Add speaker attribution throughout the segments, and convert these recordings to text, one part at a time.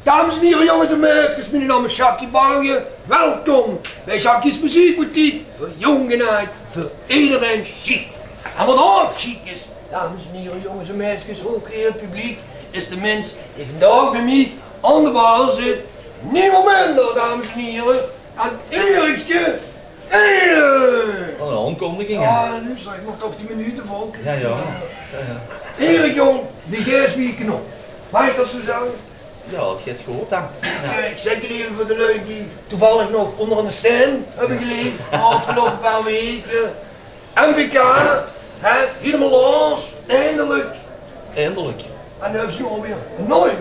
Speaker 1: Dames en heren, jongens en meisjes, mijn naam is Jackie Barge. Welkom bij Jackie's Muziekboutique. Voor jong en oud, voor iedereen chic. En wat ook chic is, dames en heren, jongens en meisjes, hooggeëerd publiek, is de mens die vandaag bij mij aan de bar zit. Niemand minder, dames en heren, aan Erikske.
Speaker 2: Wat een aankondiging, hè?
Speaker 1: Ja, nu zeg ik nog toch die minuten volk.
Speaker 2: Ja.
Speaker 1: Erik, jong, die geest wie ik op. Mag ik dat zo zeggen?
Speaker 2: Ja, het gaat goed dan. Ja.
Speaker 1: Ik zeg het even voor de lui die toevallig nog onder een steen hebben geleefd de afgelopen paar weken. MVK, hè, helemaal los, eindelijk.
Speaker 2: Eindelijk.
Speaker 1: En nu hebben ze nu alweer een nooit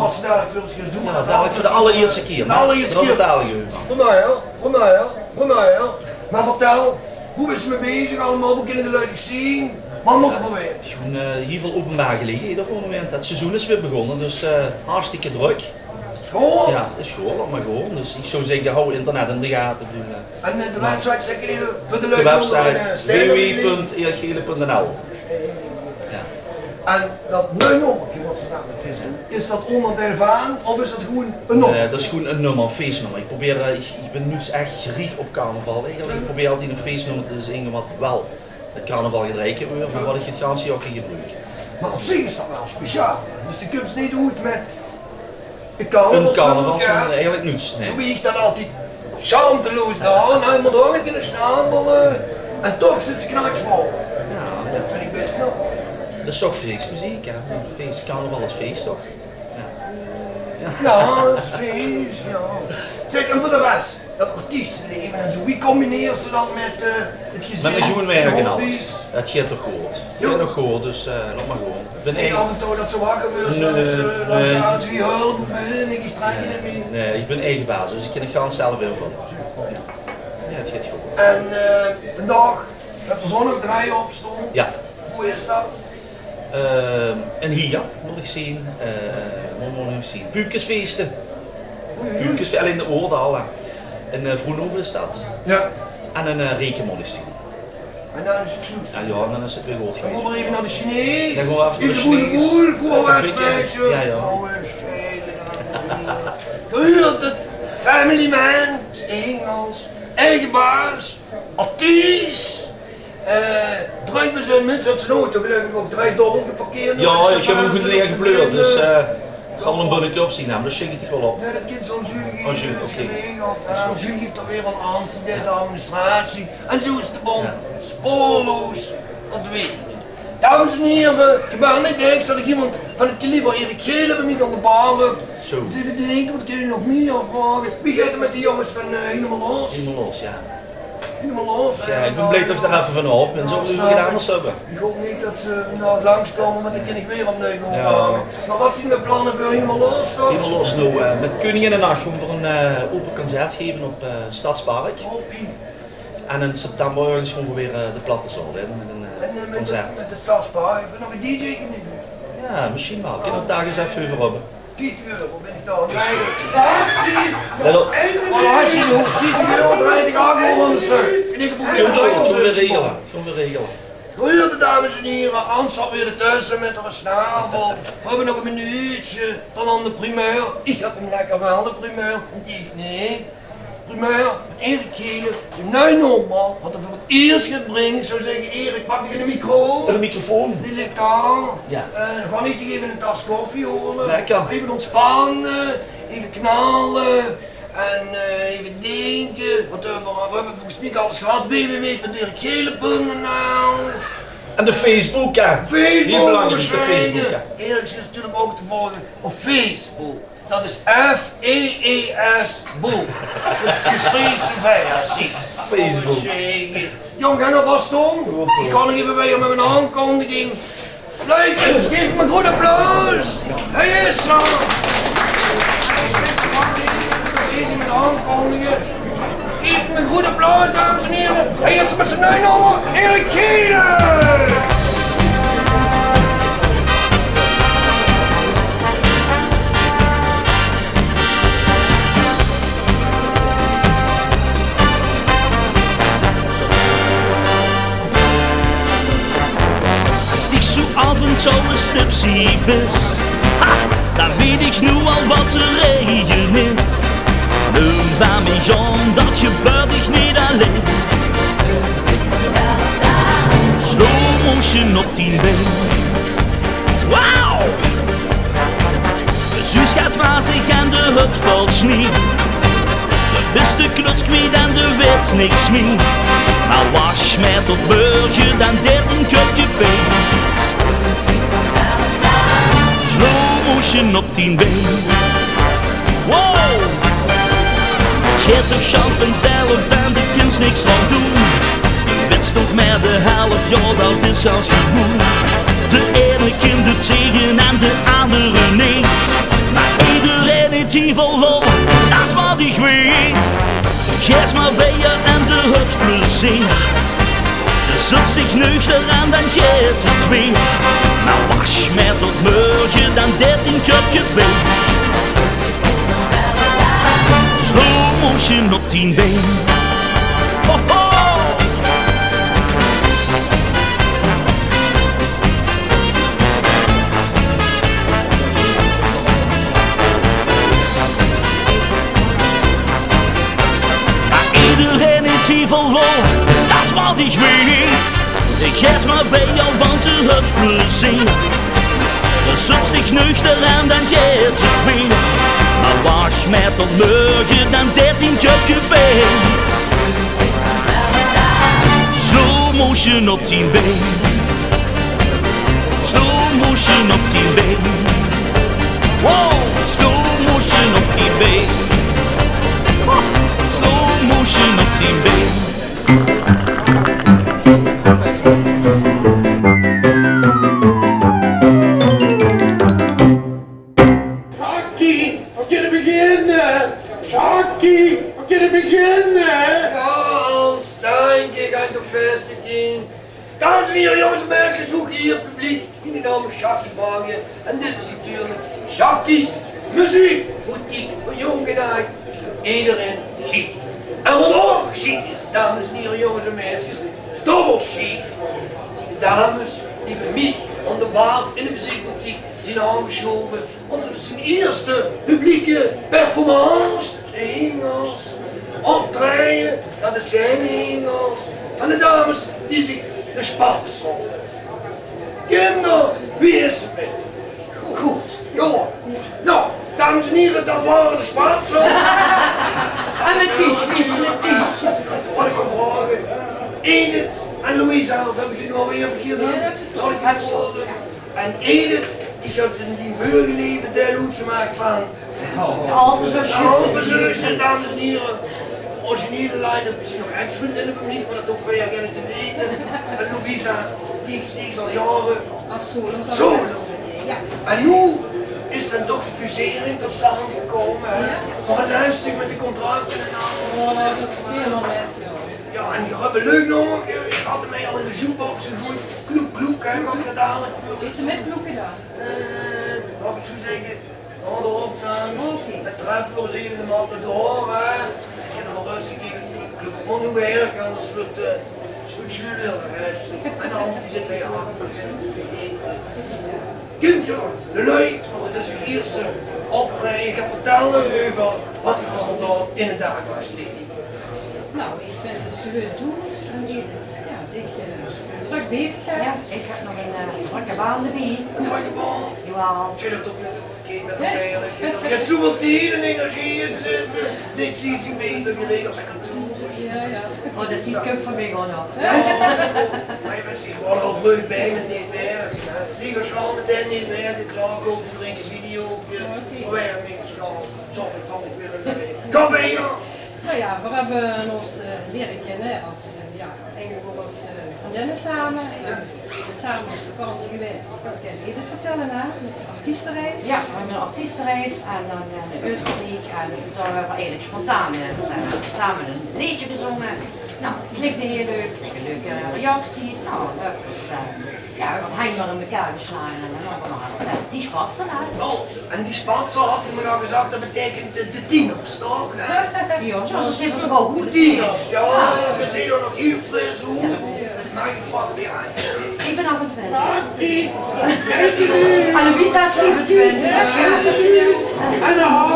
Speaker 1: wat ze dadelijk veel eens doen.
Speaker 2: Ja, dadelijk voor de allereerste keer.
Speaker 1: De allereerste keer.
Speaker 2: Dat je.
Speaker 1: Voor mij. Maar vertel, hoe is ze mee bezig allemaal? We kunnen de lui zien. Wat moet er voor weer?
Speaker 2: Het is gewoon hier veel openbaar gelegen ieder moment. Het seizoen is weer begonnen, dus hartstikke druk.
Speaker 1: School?
Speaker 2: Ja, de school, maar gewoon. Dus ik zou zeggen, hou internet in de gaten.
Speaker 1: En de website zeg je even voor de
Speaker 2: De
Speaker 1: lui
Speaker 2: website www.eergele.nl. Ja.
Speaker 1: En dat nummertje wat ze dadelijk doen, is dat onder de telefoon of is dat gewoon een nummer?
Speaker 2: Dat is gewoon een nummer, een feestnummer. Ik ben nu echt gericht op carnaval eigenlijk. Ik probeer altijd een feestnummer te zingen wat wel het carnaval gedraaid wordt, maar wat ik het ganse jaar kan gebruiken.
Speaker 1: Maar op zich is dat wel speciaal. Dus je kunt het niet doen met een carnaval.
Speaker 2: Een carnaval eigenlijk niets. Nee.
Speaker 1: Zo wie ik dan altijd schaamteloos daar, nou moet ook kunnen schamelen. En toch zit ze knakvol.
Speaker 2: Ja,
Speaker 1: Dat vind ik best knap.
Speaker 2: dat is toch feestmuziek, hè? Feest, carnaval is feest toch?
Speaker 1: Ja, dat is feest, ja. Zeg, en voor de rest, dat artiestenleven en zo, wie combineert ze dan met het gezin?
Speaker 2: Met mijn groen werk en alles.
Speaker 1: hobby's?
Speaker 2: Het gaat toch goed. Het gaat nog goed, dus laat maar gewoon. Ik ben
Speaker 1: En af en toe dat ze wakker wordt, langs de auto wie hulp ben ik strijk niet meer.
Speaker 2: Nee, ik ben eigen baas, dus ik kan het gaan zelf invullen. Ja, het gaat goed.
Speaker 1: En vandaag, het zonnig draaien op stond.
Speaker 2: Ja.
Speaker 1: Hoe is dat?
Speaker 2: En hier moet ik zien, Puukjesfeesten. Puukjesfeesten, alleen in de Oordal. In Vroenhoven is dat.
Speaker 1: Ja.
Speaker 2: En een Reken moet ik zien.
Speaker 1: En dan is het snoes.
Speaker 2: Ja, dan is het weer goed
Speaker 1: Dan
Speaker 2: geweest.
Speaker 1: moeten we even naar de Chinees.
Speaker 2: Dan gaan we even naar de
Speaker 1: goede
Speaker 2: Chinees.
Speaker 1: boel, voetbalwedstrijdje.
Speaker 2: Ja.
Speaker 1: Gehuurd het, family man, Stengels, eigen baas, artiest. Draait met zijn mensen op zijn auto, geloof ik ook, draait dobbel geparkeerd.
Speaker 2: Ja, ik heb hem goed leer gebleurd, dus ik zal een bunnetje opzien hebben, dus schik ik het wel op.
Speaker 1: Nee, dat kind zo'n Julie
Speaker 2: Oh, Julie,
Speaker 1: is
Speaker 2: oké.
Speaker 1: geregeld. Julie heeft er weer een aanstudeerd de administratie. En zo is de bom spoorloos verdwenen. Dames en heren, je bent niet denken dat ik iemand van het kaliber Erik Gele bij mij aan de bar heb.
Speaker 2: Zo.
Speaker 1: Dus even denken, wat kun je nog meer vragen? Wie gaat er met die jongens van Helemaal Los?
Speaker 2: Helemaal los, ja.
Speaker 1: Helemaal Los?
Speaker 2: Ja, ik ben blij dat ik daar even van af ben, zo moeten we het anders hebben.
Speaker 1: Ik hoop niet dat ze vandaag langskomen, want dan kan ik weer opnieuw gaan
Speaker 2: Ja.
Speaker 1: vragen. Maar wat zijn de plannen voor Helemaal Los dan?
Speaker 2: Helemaal los nou, met Koningin en Nacht gaan we een open concert geven op Stadspark.
Speaker 1: Hoppie.
Speaker 2: En in september ergens gaan we weer de platte zaal in met een
Speaker 1: Met
Speaker 2: concert.
Speaker 1: de stadspaar, ik ben nog een DJ niet.
Speaker 2: Ja, misschien wel. Ik kan het daar eens even over hebben.
Speaker 1: 40 euro ben ik daar. Nee,
Speaker 2: Hallo.
Speaker 1: maar als je nog 40 euro draait, ik ga gewoon aan de stuk. En ik heb ook
Speaker 2: Kom we regelen. Kom we regelen.
Speaker 1: Goeie dames en heren, Hans zat weer ertussen met haar snavel. We hebben nog een minuutje, dan aan de primeur. Ik heb hem lekker wel, de primeur. Ik niet. Primeur, Erik Gele, zijn nieuw nummer, wat hij voor het eerst gaat brengen. Ik zou zeggen, Erik, pak je de micro.
Speaker 2: En de microfoon.
Speaker 1: Die ligt daar.
Speaker 2: Ja.
Speaker 1: Dan gaan niet even een tas koffie horen.
Speaker 2: Lekker.
Speaker 1: Even ontspannen, even knallen. En even denken. Wat we hebben volgens mij alles gehad. www.erikgele.nl.
Speaker 2: En de Facebook, ja. Heel belangrijk, de Facebook, ja.
Speaker 1: Erik is natuurlijk ook te volgen op Facebook. Dat is F-E-E-S boek. Dus de Friese versie.
Speaker 2: Facebook.
Speaker 1: Jong, ga nog vast om. Ik ga nog even bij je met mijn aankondiging. Leukers, geef me een goed applaus. Hij is er. Deze met aankondigingen. Geef me een goed applaus, dames en heren. Hij is er met zijn nummer, Erik Gielen.
Speaker 3: Als ik zo af en toe een stip zie is, dan weet ik nu al wat de regen is. Nu van mij Jan, dat gebeurt ik niet alleen. Slow motion op 10 been. Wauw! De zus gaat wazig en de hut valt sneeuw. De beste kluts kwijt en de weet niks meer. Maar was met op beurtje dan 13 kutje been. Slow motion op 10 been. Wow! Je hebt toch chance vanzelf en de kunst niks van doen. Je weet nog maar de helft, ja dat is als genoeg. De ene kind doet tegen en de andere niet. Maar iedereen heeft hier vol lol, dat is wat ik weet. Geef maar bij je en de hut plezier. Dus op zich nuchter en dan geeft het weer. Maar was met op morgen dan 13 kutje been. Slow motion op 10 been. Ho ho! Iedereen heeft hier vol lol, dat is wat ik weet. Ik geef maar bij jou, want de hut plezier. Dus op zich nuchter en dan geeft het weer. Maar was met op morgen dan 13 kutje been. Slow motion op 10 been. Slow motion op 10 been. Wow, slow motion op 10 been. Slow motion op 10 been.
Speaker 1: Jackie, we kunnen beginnen. Jackie, we kunnen beginnen. Hans, dank je, ga je toch vestiging. Dames en heren, jongens en meisjes, zoek hier publiek. Mijn naam is Jackie Bangen en dit is natuurlijk Jackie's muziekboutique voor jong en oud. Iedereen chic. En wat ook chic is, dames en heren, jongens en meisjes, dubbel chic. De dames die bij mij aan de bar in de muziekboutique zijn aangeschoven, want het is zijn eerste publieke performance. Engels, optreden, dat is geen Engels. Van de dames die zich de spatten zongen. Kinder, wie is er mee? Goed, jongen. Nou, dames en heren, dat waren de Spaatsen.
Speaker 4: En met die, iets met die.
Speaker 1: Wat ik wil vragen, Edith en Louise zelf heb ik het nou weer verkeerd doen. Had ik het horen. En Edith, die heeft zijn die voorgeleven deel gemaakt van Alpenzusjes, dames en heren. Originele line-up, misschien nog ex-vriendinnen van mij, maar dat hoeft wij eigenlijk te weten. En Louisa, die is al jaren solo.
Speaker 4: Ja.
Speaker 1: En nu is er toch de fusering tot samengekomen. Maar het luistert met de contracten en alles. Ja, en die hebben leuk nummer. Ik had ermee al in de jukebox gegooid. Kloek, kloek, hè, wat je dadelijk wil.
Speaker 4: Is er met bloeken dan?
Speaker 1: Mag ik zo zeggen, na de opnames,
Speaker 4: Oké.
Speaker 1: met treffels even de matten door, hè. Ik heb er wel rustig even kloek. Maar nu werken, anders wordt het jullie en anders die zitten hier aan. Kindje, de leuk, want het is uw eerste optreden. Ik ga vertellen over wat je vandaag in het dagelijks leven.
Speaker 4: Nou, ik ben de Sue Doels en Edith. Ja, ik druk bezig.
Speaker 5: Ja, ik heb nog een drukke baan erbij.
Speaker 1: Een drukke baan.
Speaker 5: Jawel.
Speaker 1: Zit het op met een eigenlijk. Je hebt zoveel tijd en energie in zitten. Niks iets in beter geregeld als ik het doe.
Speaker 4: Ja, ja.
Speaker 5: Oh, dat die cup van mij gewoon nog.
Speaker 1: Maar je bent zich gewoon al leuk bij met niet meer. Vliegers gaan meteen niet meer. De klaarkopen drinken video. Verwerkingsgaan. Sorry, van ik weer een Kom mee, joh.
Speaker 4: Nou ja, we hebben ons leren kennen als eigenlijk ook als vriendinnen samen. En samen op vakantie geweest. Dat kan je dit vertellen, hè? Met de artiestenreis.
Speaker 5: Ja, we hebben een artiestenreis en dan de Oostenrijk en daar hebben we eigenlijk spontaan samen een liedje gezongen. Nou, het klikte heel leuk, ik kreeg leuke reacties. Nou, dus ja, we hebben Hein in elkaar geslagen en dan hebben we nog eens die spatsen uit.
Speaker 1: Oh, en die spatsen had je me al gezegd, dat betekent de tieners, toch?
Speaker 5: Ja, zo zitten we ook
Speaker 1: De
Speaker 5: goed.
Speaker 1: tieners, ja. We zien er nog heel fris uit. Nou, je valt weer aan.
Speaker 5: Ik ben 28. Annelies is 25.
Speaker 1: En nou,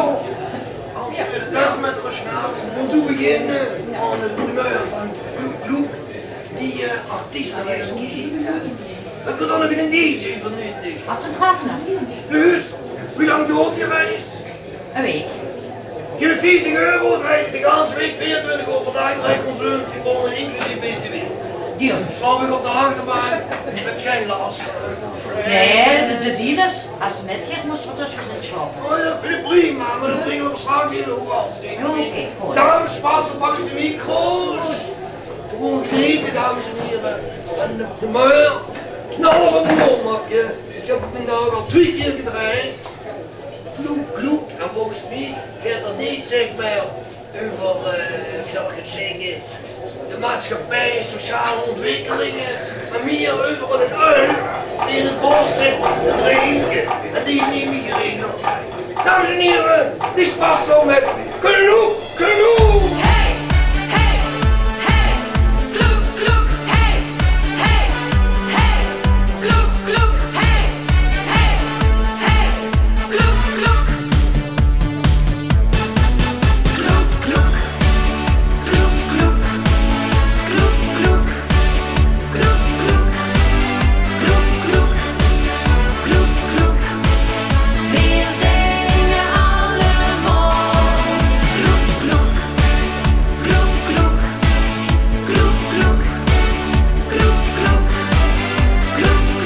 Speaker 1: als we dus met de snavel van zo beginnen aan het nummer van Vloek Vloek, die artiestenreis geven. Heb je dan nog een DJ van nu?
Speaker 5: Als een krasner.
Speaker 1: Dus, hoe lang duurt die reis?
Speaker 5: Een week.
Speaker 1: Je hebt 40 euro, krijg je de hele week 24 overdag, krijg je consumptie voor een inclusief BTW.
Speaker 5: Deal.
Speaker 1: Slaap ik op de achterbaan, heb je geen last.
Speaker 5: Nee, de dealers, als ze net gaat, moesten we tussen zitten slapen.
Speaker 1: Oh, dat vind ik prima, maar dan brengen we straks in de hoek als ding.
Speaker 5: Oké, goed.
Speaker 1: Dames, spassen, pak je de micro's. Gewoon genieten, dames en heren. En de muur, knallen van de molmakje. Ik heb het vandaag al 2 keer gedraaid. Kloek, kloek. En volgens mij gaat er niet zeg maar over, wie zal ik het zeggen, de maatschappij, sociale ontwikkelingen, maar meer over een uil die in het bos zit te drinken en die je niet meer geregeld krijgt. Dames en heren, die spat zo met Kanoek, Kanoek!
Speaker 6: Hey, hey, hey, kloek, kloek, hey, hey, hey, kloek, kloek, hey, hey, hey, kloek, kloek. Kloek, kloek, kloek, kloek, kloek, kloek, kloek, kloek, kloek, kloek, kloek, kloek. Wir zingen allemaal. Kloek, kloek, kloek, kloek, kloek, kloek, kloek, kloek, kloek, kloek,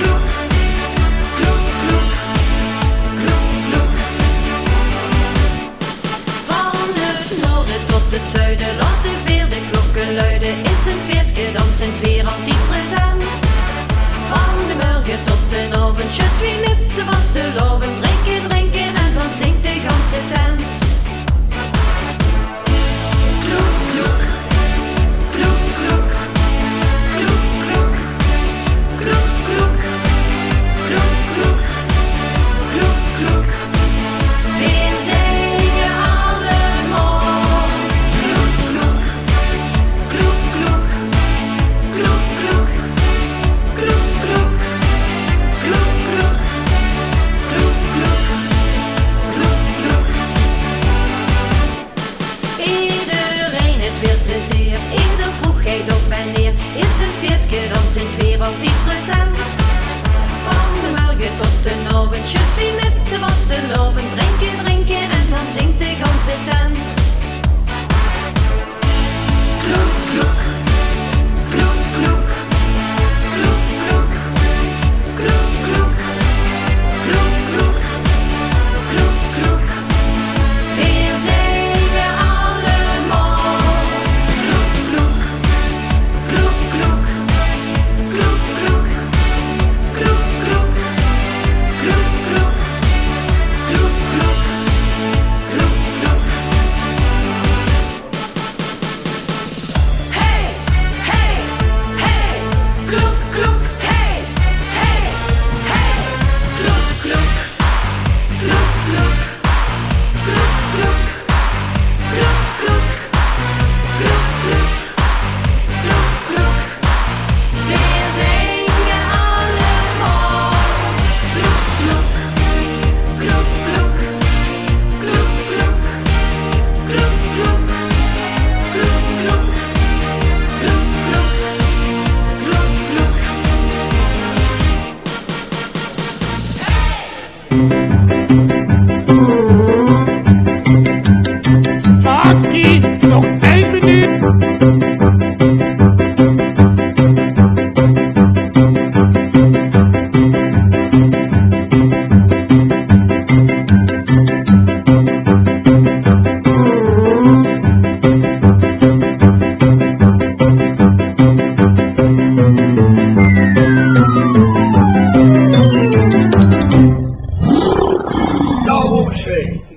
Speaker 6: kloek, kloek, kloek, kloek. Van het noorden tot het zuiden laten weer de klokken luiden. Is een feestje, dan zijn veer altijd present. Van de morgen tot de avond, je suis met de vaste loven. Drinken, drinken en dan zingt de ganse tent. Kloek, kloek, kloek, kloek, kloek, kloek, kloek, kloek, kloek, kloek, kloek, kloek. Wir zingen allemaal. Kloek, kloek, kloek, kloek, kloek, kloek, kloek, kloek, kloek, kloek, kloek, kloek, kloek, kloek. Iedereen het weer plezier, ieder kroeg gaat op en neer. Is een feestje, dan zijn weer altijd present. Van de morgen tot de avond, je suis met de vaste loven. Drinken, drinken en dan zingt de ganse tent. Kloek, kloek, kloek, kloek, kloek, kloek, kloek, kloek, kloek, kloek, kloek, kloek. Wir zingen allemaal. Kloek, kloek, kloek, kloek, kloek, kloek, kloek, kloek, kloek, kloek, kloek, kloek, kloek, kloek. Hey,
Speaker 1: zeggen.